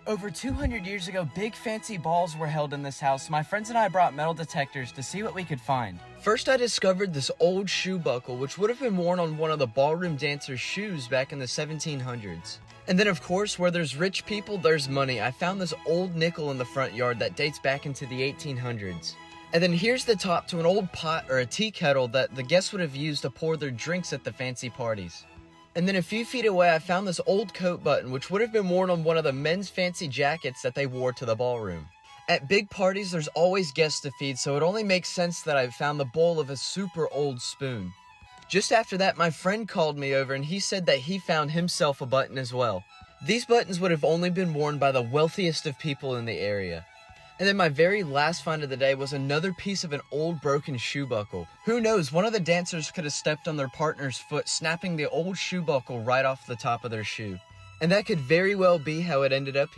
Over 200 years ago, big fancy balls were held in this house. My friends and I brought metal detectors to see what we could find. First, I discovered this old shoe buckle, which would have been worn on one of the ballroom dancers' shoes back in the 1700s. And then, of course, where there's rich people, there's money. I found this old nickel in the front yard that dates back into the 1800s. And then here's the top to an old pot or a tea kettle that the guests would have used to pour their drinks at the fancy parties. And then a few feet away, I found this old coat button, which would have been worn on one of the men's fancy jackets that they wore to the ballroom. At big parties, there's always guests to feed, so it only makes sense that I found the bowl of a super old spoon. Just after that, my friend called me over and he said that he found himself a button as well. These buttons would have only been worn by the wealthiest of people in the area. And then my very last find of the day was another piece of an old broken shoe buckle. Who knows, one of the dancers could have stepped on their partner's foot, snapping the old shoe buckle right off the top of their shoe. And that could very well be how it ended up.